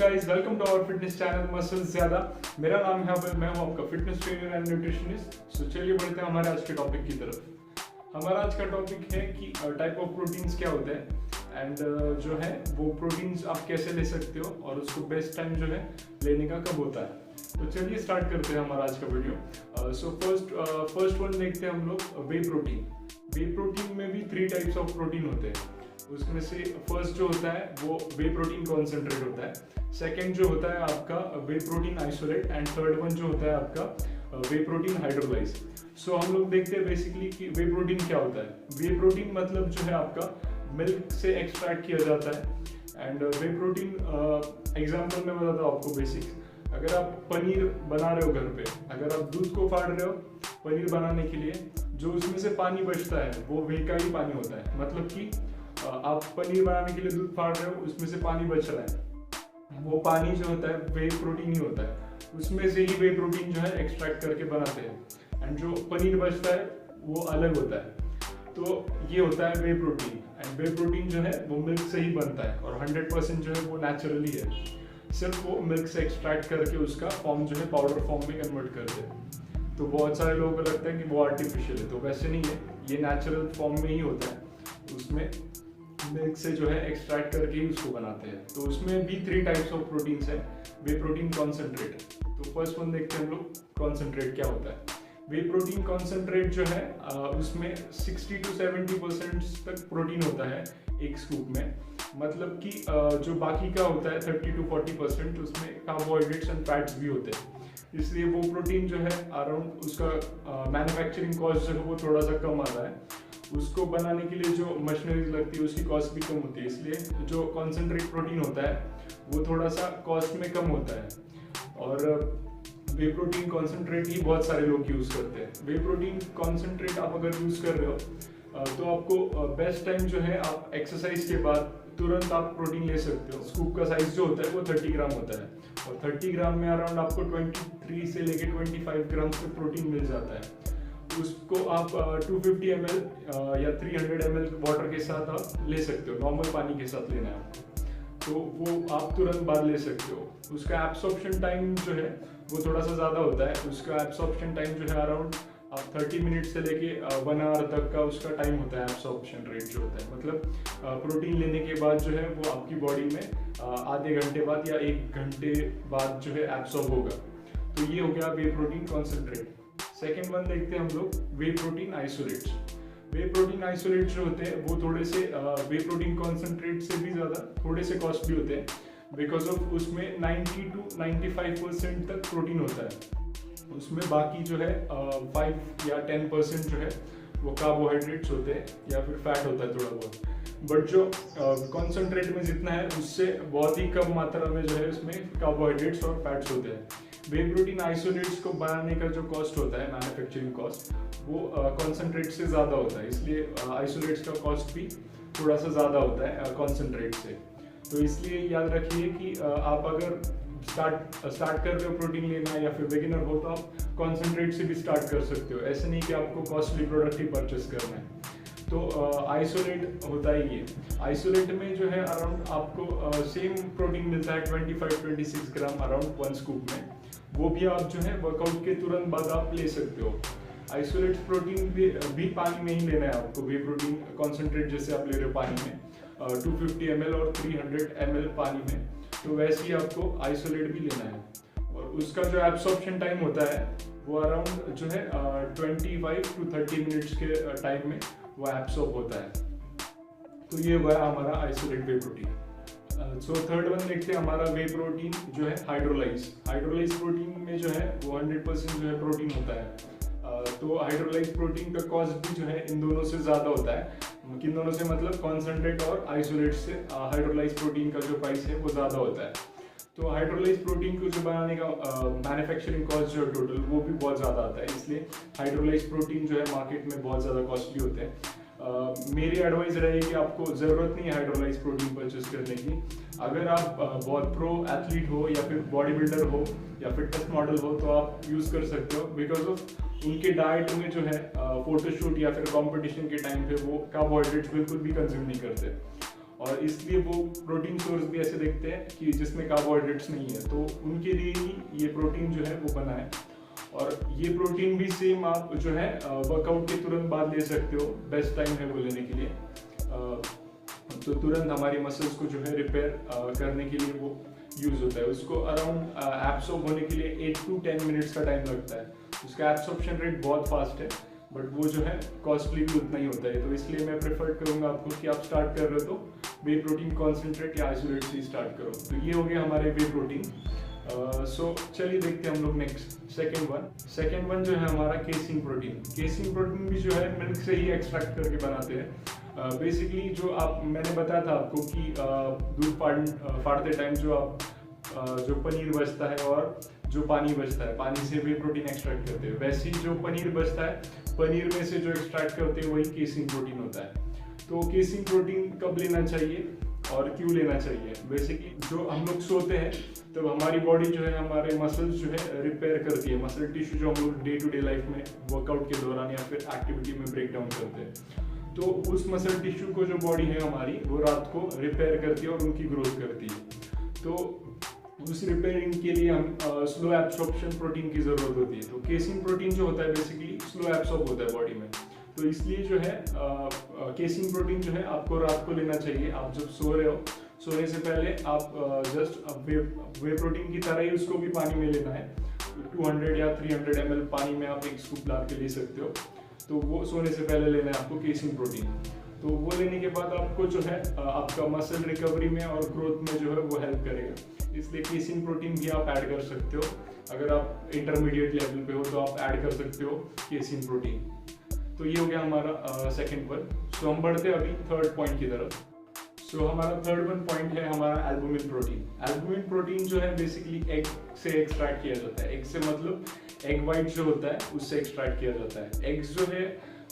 Guys, welcome to our fitness channel muscles ज्यादा। मेरा नाम है अभय, मैं हूं आपका fitness trainer and nutritionist. So चलिए बढ़ते हैं हमारे आज के टॉपिक की तरफ। हमारा आज का टॉपिक है कि टाइप ऑफ प्रोटीन्स क्या होते हैं एंड जो है वो प्रोटीन्स आप कैसे ले सकते हो और उसको बेस्ट टाइम जो है लेने का कब होता है। तो चलिए स्टार्ट करते हैं हमारा आज का वीडियो। सो फर्स्ट वन देखते हैं हम लोग वे प्रोटीन। वे प्रोटीन में भी 3 टाइप्स ऑफ प्रोटीन होते हैं। उसमें से फर्स्ट जो होता है वो वे प्रोटीन कॉन्सेंट्रेट होता है, सेकंड जो होता है आपका whey protein isolate and third one जो होता है आपका वे प्रोटीन हाइड्रोलाइज। सो हम लोग देखते हैं बेसिकली कि वे प्रोटीन क्या होता है। वे प्रोटीन मतलब जो है आपका मिल्क से एक्सट्रैक्ट किया जाता है एंड वे प्रोटीन एग्जाम्पल में बताता हूँ आपको बेसिक्स। अगर आप पनीर बना रहे हो घर पे, अगर आप दूध को फाड़ रहे हो पनीर बनाने के लिए, जो उसमें से पानी बचता है वो वे का ही पानी होता है। मतलब कि आप पनीर बनाने के लिए दूध फाड़ रहे हो, उसमें से पानी बच रहा है, वो पानी जो होता है वे प्रोटीन ही होता है। उसमें से ही वे प्रोटीन जो है एक्सट्रैक्ट करके बनाते हैं एंड जो पनीर बचता है वो अलग होता है। तो ये होता है वे प्रोटीन एंड वे प्रोटीन जो है वो मिल्क से ही बनता है और 100% जो है वो नेचुरली है। सिर्फ वो मिल्क से एक्सट्रैक्ट करके उसका फॉर्म जो है पाउडर फॉर्म में कन्वर्ट करते हैं। तो बहुत सारे लोगों को लगता है कि वो आर्टिफिशियल है, तो वैसे नहीं है, ये नेचुरल फॉर्म में ही होता है। उसमें मिल्क से जो है एक्सट्रैक्ट करके ही उसको बनाते हैं। तो उसमें भी 3 टाइप्स ऑफ प्रोटीन्स हैं। वे प्रोटीन कॉन्सेंट्रेट, तो फर्स्ट वन देखते हैं हम लोग कॉन्सेंट्रेट क्या होता है। वे प्रोटीन कॉन्सेंट्रेट जो है उसमें 60 to 70% तक प्रोटीन होता है एक स्कूप में। मतलब कि जो बाकी का होता है 30 to 40% उसमें कार्बोहाइड्रेट्स एंड फैट्स भी होते हैं। इसलिए वो प्रोटीन जो है अराउंड उसका मैन्युफैक्चरिंग कॉस्ट जो है वो थोड़ा सा कम आता है। उसको बनाने के लिए जो मशीनरीज लगती है उसकी कॉस्ट भी कम होती है, इसलिए जो कॉन्सेंट्रेट प्रोटीन होता है वो थोड़ा सा कॉस्ट में कम होता है। और वे प्रोटीन कॉन्सेंट्रेट ही बहुत सारे लोग यूज़ करते हैं। वे प्रोटीन कॉन्सेंट्रेट आप अगर यूज़ कर रहे हो तो आपको बेस्ट टाइम जो है आप एक्सरसाइज के बाद तुरंत आप प्रोटीन ले सकते हो। स्कूप का साइज जो होता है वो 30 ग्राम होता है और 30 ग्राम में अराउंड आपको 23 से लेके 25 ग्राम तक प्रोटीन मिल जाता है। उसको आप 250 ml या 300 ml वाटर के साथ आप ले सकते हो, नॉर्मल पानी के साथ लेना है आपको, तो वो आप तुरंत बाद ले सकते हो। उसका एब्सॉर्प्शन टाइम जो है वो थोड़ा सा ज़्यादा होता है। उसका एब्सॉर्प्शन टाइम जो है अराउंड आप 30 मिनट से लेके 1 आवर तक का उसका टाइम होता है। एब्सॉर्प्शन रेट जो होता है मतलब प्रोटीन लेने के बाद जो है वो आपकी बॉडी में आधे घंटे बाद या 1 घंटे बाद जो है एब्सॉर्ब होगा। तो ये हो गया वे प्रोटीन कॉन्सेंट्रेट। सेकेंड वन देखते हैं हम लोग वे प्रोटीन आइसोलेट्स। वे प्रोटीन आइसोलेट जो होते हैं वो थोड़े से वे प्रोटीन कॉन्सेंट्रेट से भी ज़्यादा थोड़े से कॉस्टली होते हैं, बिकॉज ऑफ उसमें 90 to 95% तक प्रोटीन होता है। उसमें बाकी जो है 5 या 10% जो है वो कार्बोहाइड्रेट्स होते हैं या फिर फैट होता है थोड़ा बहुत। बट जो कॉन्सेंट्रेट में जितना है उससे बहुत ही कम मात्रा में जो है उसमें कार्बोहाइड्रेट्स और फैट्स होते हैं। वे प्रोटीन आइसोलेट्स को बनाने का जो कॉस्ट होता है मैन्युफैक्चरिंग कॉस्ट वो कॉन्सेंट्रेट से ज़्यादा होता है, इसलिए आइसोलेट्स का कॉस्ट भी थोड़ा सा ज़्यादा होता है कॉन्सेंट्रेट से। तो इसलिए याद रखिए कि आप अगर स्टार्ट कर रहे हो प्रोटीन लेना या फिर बिगिनर हो तो आप कॉन्सेंट्रेट से भी स्टार्ट कर सकते हो। ऐसे नहीं कि आपको कॉस्टली प्रोडक्ट ही परचेस करना है। तो आइसोलेट होता है ये। आइसोलेट में जो है अराउंड आपको सेम प्रोटीन मिलता है 25-26 ग्राम अराउंड 1 स्कूप में। वो भी आप जो है वर्कआउट के तुरंत बाद आप ले सकते हो। आइसोलेट प्रोटीन भी पानी में ही लेना है आपको। वे प्रोटीन कॉन्सेंट्रेट जैसे आप ले रहे हो पानी में 250 ml और 300 ml पानी में, तो वैसे ही आपको आइसोलेट भी लेना है। और उसका जो एब्सॉर्प्शन टाइम होता है वो अराउंड जो है 25 to 30 मिनट्स के टाइम में वो एब्सॉर्ब होता है। तो ये हुआ हमारा isolate whey protein. So third one देखते हैं हमारा वे प्रोटीन जो है हाइड्रोलाइज। हाइड्रोलाइज प्रोटीन में जो है वो 100% जो है प्रोटीन होता है। तो हाइड्रोलाइज प्रोटीन का कॉस्ट भी जो है इन दोनों से ज़्यादा होता है। किन दोनों से मतलब कॉन्सेंट्रेट और आइसोलेट से हाइड्रोलाइज प्रोटीन का जो प्राइस है वो ज़्यादा होता है। तो हाइड्रोलाइज प्रोटीन को जो बनाने का मैन्युफैक्चरिंग कॉस्ट जो है टोटल वो भी बहुत ज़्यादा आता है, इसलिए हाइड्रोलाइज प्रोटीन जो है मार्केट में बहुत ज़्यादा कॉस्टली होते हैं। मेरी एडवाइस रहेगी आपको ज़रूरत नहीं है हाइड्रोलाइज प्रोटीन परचेस करने की। अगर आप बहुत प्रो एथलीट हो या फिर बॉडी बिल्डर हो या फिटनेस मॉडल हो तो आप यूज़ कर सकते हो, बिकॉज ऑफ उनके डाइट में जो है फोटोशूट या फिर कंपटीशन के टाइम पे वो कार्बोहाइड्रेट्स बिल्कुल भी कंज्यूम नहीं करते। और इसलिए वो प्रोटीन सोर्स भी ऐसे देखते हैं कि जिसमें कार्बोहाइड्रेट्स नहीं है, तो उनके लिए ही ये प्रोटीन जो है वो बना है। और ये प्रोटीन भी सेम आप जो है वर्कआउट के तुरंत बाद ले सकते हो, बेस्ट टाइम है वो लेने के लिए। तो तुरंत हमारी मसल्स को जो है रिपेयर करने के लिए वो यूज़ होता है। उसको अराउंड एब्सॉर्ब होने के लिए 8 to 10 मिनट्स का टाइम लगता है। उसका एब्सॉर्प्शन रेट बहुत फास्ट है, बट वो जो है कॉस्टली भी उतना ही होता है। तो इसलिए मैं प्रेफर करूँगा आपको कि आप स्टार्ट कर रहे हो तो वे प्रोटीन कॉन्सेंट्रेट या आइसोलेट से स्टार्ट करो। तो ये हो गया हमारे वे प्रोटीन। सो चलिए देखते हैं हम लोग नेक्स्ट सेकेंड वन जो है हमारा केसिन प्रोटीन। केसिन प्रोटीन भी जो है मिल्क से ही एक्सट्रैक्ट करके बनाते हैं। बेसिकली जो मैंने बताया था आपको कि दूध फाड़ते टाइम जो पनीर बचता है और जो पानी बचता है, पानी से भी प्रोटीन एक्सट्रैक्ट करते हैं। वैसे ही जो पनीर बचता है, पनीर में से जो एक्सट्रैक्ट करते हैं वही केसिन प्रोटीन होता है। तो केसिन प्रोटीन कब लेना चाहिए और क्यों लेना चाहिए? बेसिकली जो हम लोग सोते हैं तो हमारी बॉडी जो है हमारे मसल्स जो है रिपेयर करती है। मसल टिश्यू जो हम लोग डे टू डे लाइफ में वर्कआउट के दौरान या फिर एक्टिविटी में ब्रेक डाउन करते हैं, तो उस मसल टिश्यू को जो बॉडी है हमारी वो रात को रिपेयर करती है और उनकी ग्रोथ करती है। तो उस रिपेयरिंग के लिए हम स्लो एब्सॉर्प्शन प्रोटीन की ज़रूरत होती है। तो केसिन प्रोटीन जो होता है बेसिकली स्लो एब्सॉर्ब होता है बॉडी में। तो इसलिए जो है केसिन प्रोटीन जो है आपको रात को लेना चाहिए। आप जब सो रहे हो, सोने से पहले आप जस्ट वे प्रोटीन की तरह ही उसको भी पानी में लेना है। 200 या 300 ml पानी में आप एक स्कूप ला के ले सकते हो। तो वो सोने से पहले लेना है आपको केसिन प्रोटीन। तो वो लेने के बाद आपको जो है आपका मसल रिकवरी में और ग्रोथ में जो है वो हेल्प करेगा। इसलिए केसिन प्रोटीन भी आप ऐड कर सकते हो। अगर आप इंटरमीडिएट लेवल पे हो तो आप ऐड कर सकते हो केसिन प्रोटीन। तो ये हो गया हमारा सेकंड वन। सो हम बढ़ते हैं अभी थर्ड पॉइंट की तरफ। सो हमारा थर्ड वन पॉइंट है हमारा एल्बुमिन प्रोटीन। एल्बुमिन प्रोटीन जो है बेसिकली एग से एक्सट्रैक्ट किया जाता है। एग से मतलब एग वाइट जो होता है उससे एक्सट्रैक्ट किया जाता है। एग्स जो है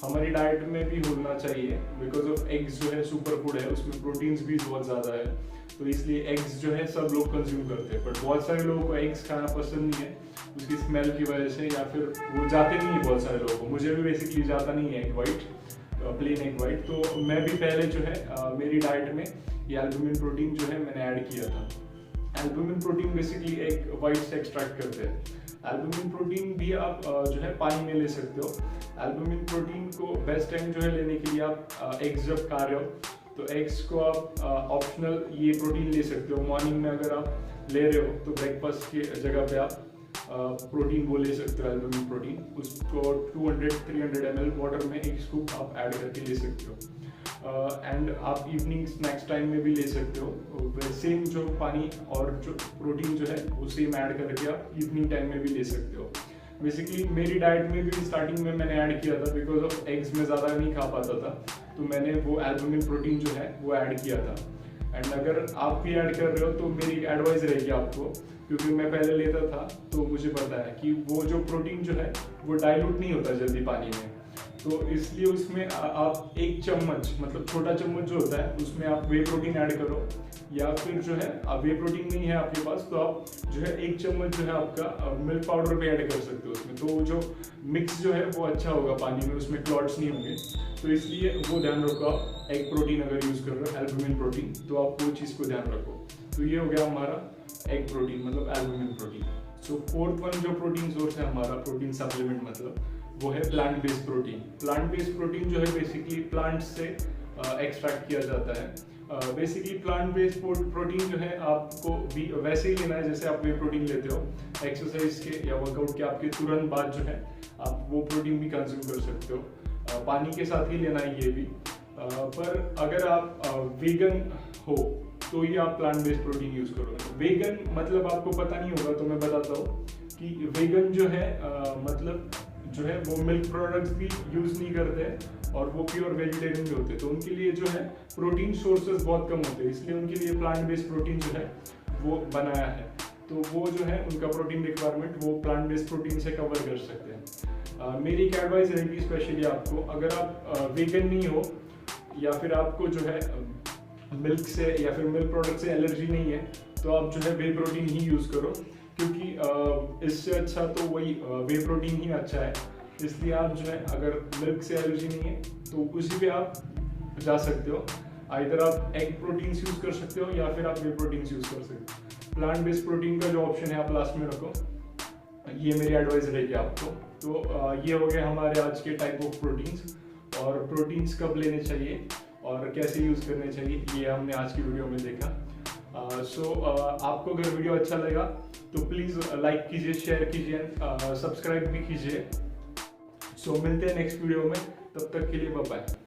हमारी डाइट में भी होना चाहिए, बिकॉज ऑफ एग्स जो है सुपर फूड है, उसमें प्रोटीन्स भी बहुत ज़्यादा है। तो इसलिए एग्स जो है सब लोग कंज्यूम करते हैं, बट बहुत सारे लोगों को एग्स खाना पसंद नहीं है उसकी स्मेल की वजह से, या फिर वो जाते नहीं है बहुत सारे लोगों को। मुझे भी बेसिकली जाता नहीं है egg white, plain egg white. तो मैं भी पहले जो है मेरी डाइट में ये एल्बुमिन प्रोटीन जो है मैंने ऐड किया था। एल्बुमिन प्रोटीन बेसिकली एक वाइट से एक्सट्रैक्ट करते हैं। एल्बुमिन प्रोटीन भी आप जो है पानी में ले सकते हो। एल्बुमिन प्रोटीन को बेस्ट टाइम जो है लेने के लिए आप एग्स जब खा रहे हो तो एग्स को आप ऑप्शनल ये प्रोटीन ले सकते हो। मॉर्निंग में अगर आप ले रहे हो तो ब्रेकफास्ट की जगह पे आप प्रोटीन वो ले सकते हो, एल्बुमिन प्रोटीन। उसको 200-300 ml वाटर में एक स्कूप आप ऐड करके ले सकते हो। एंड आप इवनिंग स्नैक्स टाइम में भी ले सकते हो। सेम जो पानी और जो प्रोटीन जो है वो सेम ऐड करके आप इवनिंग टाइम में भी ले सकते हो। बेसिकली मेरी डाइट में भी स्टार्टिंग में मैंने ऐड किया था, बिकॉज ऑफ एग्स में ज़्यादा नहीं खा पाता था, तो मैंने वो एल्बुमिन प्रोटीन जो है वो ऐड किया था। एंड अगर आप भी ऐड कर रहे हो तो मेरी एडवाइस रहेगी आपको, क्योंकि मैं पहले लेता था तो मुझे पता है कि वो जो प्रोटीन जो है वो डाइल्यूट नहीं होता जल्दी पानी में। तो इसलिए उसमें आप एक चम्मच, मतलब छोटा चम्मच जो होता है उसमें आप वे प्रोटीन ऐड करो, या फिर जो है वे प्रोटीन नहीं है आपके पास तो आप जो है एक चम्मच जो है आपका मिल्क पाउडर भी ऐड कर सकते हो उसमें। तो जो मिक्स जो है वो अच्छा होगा पानी में, उसमें क्लॉट्स नहीं होंगे। तो इसलिए वो ध्यान रखो, आप एग प्रोटीन अगर यूज़ कर रहे हो एल्बुमिन प्रोटीन, तो आप वो चीज़ को ध्यान रखो। तो ये हो गया हमारा एग प्रोटीन मतलब एल्बुमिन प्रोटीन। सो फोर्थ वन जो प्रोटीन सोर्स है हमारा, प्रोटीन सप्लीमेंट मतलब, वो है plant based protein. Plant based protein जो है बेसिकली प्लांट से एक्सट्रैक्ट किया जाता है। बेसिकली प्लांट बेस्ड प्रोटीन जो है आपको भी वैसे ही लेना है जैसे आप वे प्रोटीन लेते हो। एक्सरसाइज के या वर्कआउट के आपके तुरंत बाद जो है आप वो प्रोटीन भी कंज्यूम कर सकते हो। पानी के साथ ही लेना है ये भी। पर अगर आप वीगन हो तो ये आप प्लांट बेस्ड प्रोटीन यूज़ करो। वेगन मतलब आपको पता नहीं होगा तो मैं बताता हूँ कि वेगन जो है मतलब जो है वो मिल्क प्रोडक्ट्स भी यूज़ नहीं करते और वो प्योर वेजिटेरियन भी होते हैं। तो उनके लिए जो है प्रोटीन सोर्सेज बहुत कम होते हैं, इसलिए उनके लिए प्लांट बेस्ड प्रोटीन जो है वो बनाया है। तो वो जो है उनका प्रोटीन रिक्वायरमेंट वो प्लांट बेस्ड प्रोटीन से कवर कर सकते हैं। मेरी एक एडवाइस रहेगी स्पेशली आपको, अगर आप वेगन नहीं हो या फिर आपको जो है मिल्क से या फिर मिल्क प्रोडक्ट से एलर्जी नहीं है, तो आप जो है वे प्रोटीन ही यूज़ करो, क्योंकि इससे अच्छा तो वही वे प्रोटीन ही अच्छा है। इसलिए आप जो है अगर मिल्क से एलर्जी नहीं है तो उसी पे आप जा सकते हो। आइदर आप एग प्रोटीन्स यूज कर सकते हो या फिर आप वे प्रोटीन्स यूज कर सकते हो। प्लांट बेस्ड प्रोटीन का जो ऑप्शन है आप लास्ट में रखो, ये मेरी एडवाइस रहेगी आपको। तो ये हो गए हमारे आज के टाइप ऑफ प्रोटीन्स, और प्रोटीन्स कब लेने चाहिए और कैसे यूज करने चाहिए ये हमने आज की वीडियो में देखा। आपको अगर वीडियो अच्छा लगा तो प्लीज़ लाइक कीजिए, शेयर कीजिए, सब्सक्राइब भी कीजिए। मिलते हैं नेक्स्ट वीडियो में, तब तक के लिए बाय बाय।